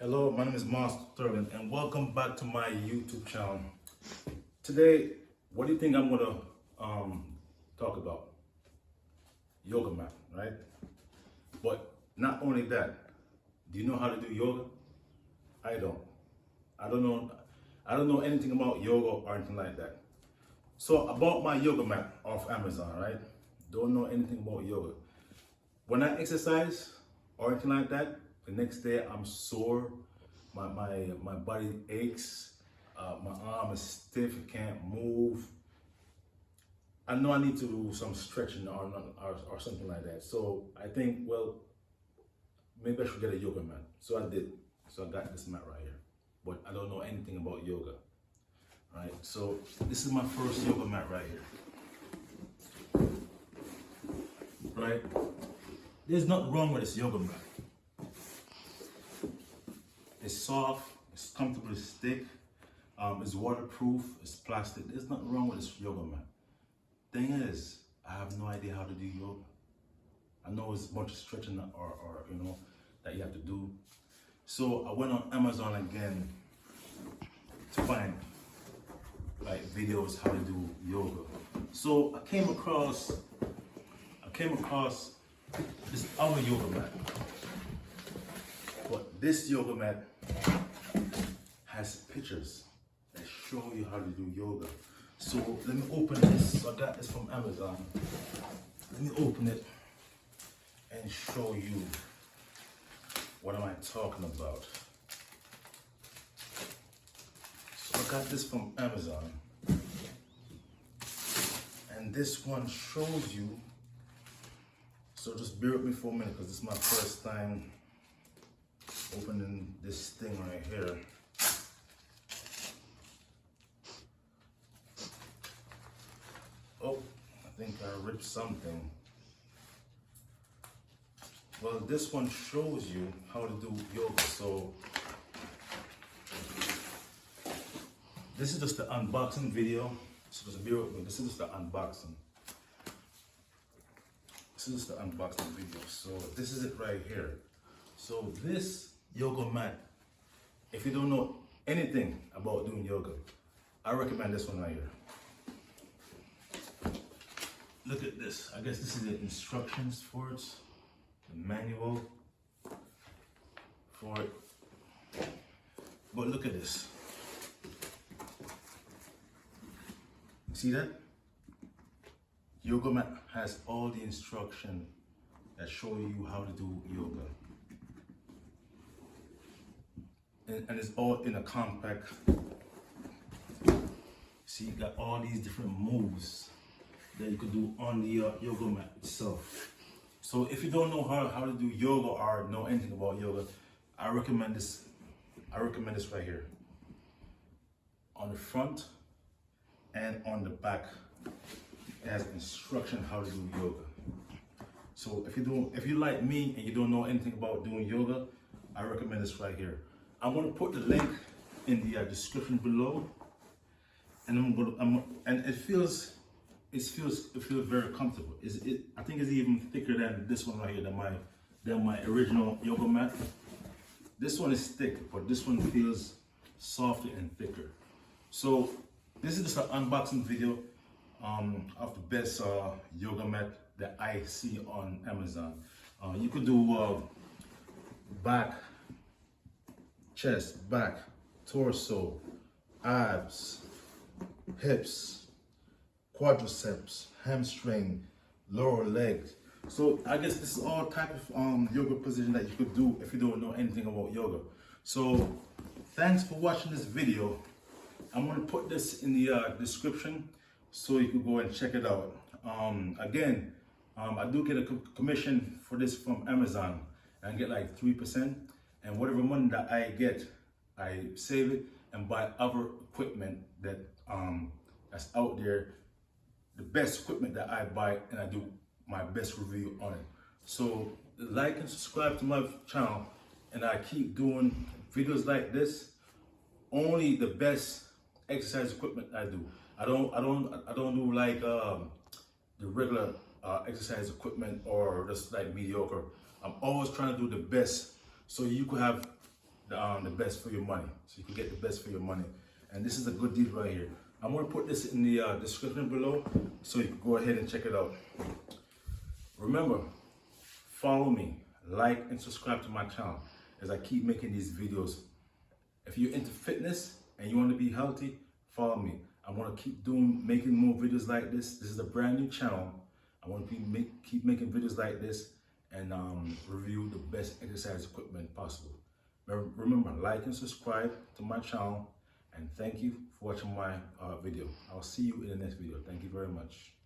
Hello, my name is Master Thurman, and welcome back to my YouTube channel. Today, what do you think I'm gonna talk about? Yoga mat, right? But not only that, do you know how to do yoga? I don't. I don't know. I don't know anything about yoga or anything like that. So I bought my yoga mat off Amazon, right? Don't know anything about yoga. When I exercise or anything like that, the next day I'm sore, my body aches, my arm is stiff, can't move. I know I need to do some stretching or something like that. So I think, well, maybe I should get a yoga mat. So I did. So I got this mat right here. But I don't know anything about yoga. Right? So this is my first yoga mat right here. Right? There's nothing wrong with this yoga mat. It's soft, it's comfortable, it's thick, it's waterproof, it's plastic. There's nothing wrong with this yoga mat. Thing is, I have no idea how to do yoga. I know it's a bunch of stretching or you know, that you have to do. So I went on Amazon again to find like videos how to do yoga. So I came across this other yoga mat. But this yoga mat has pictures that show you how to do yoga. So let me open this. So I got this from Amazon. Let me open it and show you what am I talking about. So I got this from Amazon. And this one shows you, so just bear with me for a minute because this is my first time opening this thing right here. Oh, I think I ripped something. Well, this one shows you how to do yoga. So this is just the unboxing video. So just bear with me. This is just the unboxing. This is just the unboxing video. So this is it right here. So this yoga mat, if you don't know anything about doing yoga, I recommend this one right here. Look at this. I guess this is the instructions for it, the manual for it. But look at this. See that? Yoga mat has all the instruction that show you how to do yoga. And it's all in a compact. See, you got all these different moves that you could do on the yoga mat itself. So if you don't know how to do yoga or know anything about yoga, I recommend this. I recommend this right here. On the front and on the back, it has instruction how to do yoga. So if you like me and you don't know anything about doing yoga, I recommend this right here. I'm gonna put the link in the description below, and it feels very comfortable. I think it's even thicker than this one right here, than my original yoga mat. This one is thick, but this one feels softer and thicker. So this is just an unboxing video of the best yoga mat that I see on Amazon. You could do back, chest, back, torso, abs, hips, quadriceps, hamstring, lower legs. So I guess this is all type of yoga position that you could do if you don't know anything about yoga. So thanks for watching this video. I'm gonna put this in the description so you can go and check it out. Again, I do get a commission for this from Amazon. I get like 3%, and whatever money that I get, I save it and buy other equipment that that's out there, the best equipment that I buy, and I do my best review on it. So like and subscribe to my channel, and I keep doing videos like this. Only the best exercise equipment I do. I don't do like the regular exercise equipment or just like mediocre. I'm always trying to do the best so you could have the best for your money. So you can get the best for your money. And this is a good deal right here. I'm gonna put this in the description below so you can go ahead and check it out. Remember, follow me, like and subscribe to my channel as I keep making these videos. If you're into fitness and you want to be healthy, follow me. I want to keep making more videos like this. This is a brand new channel. I want to keep making videos like this and review the best exercise equipment possible. Remember, like and subscribe to my channel, and thank you for watching my video. I'll see you in the next video. Thank you very much.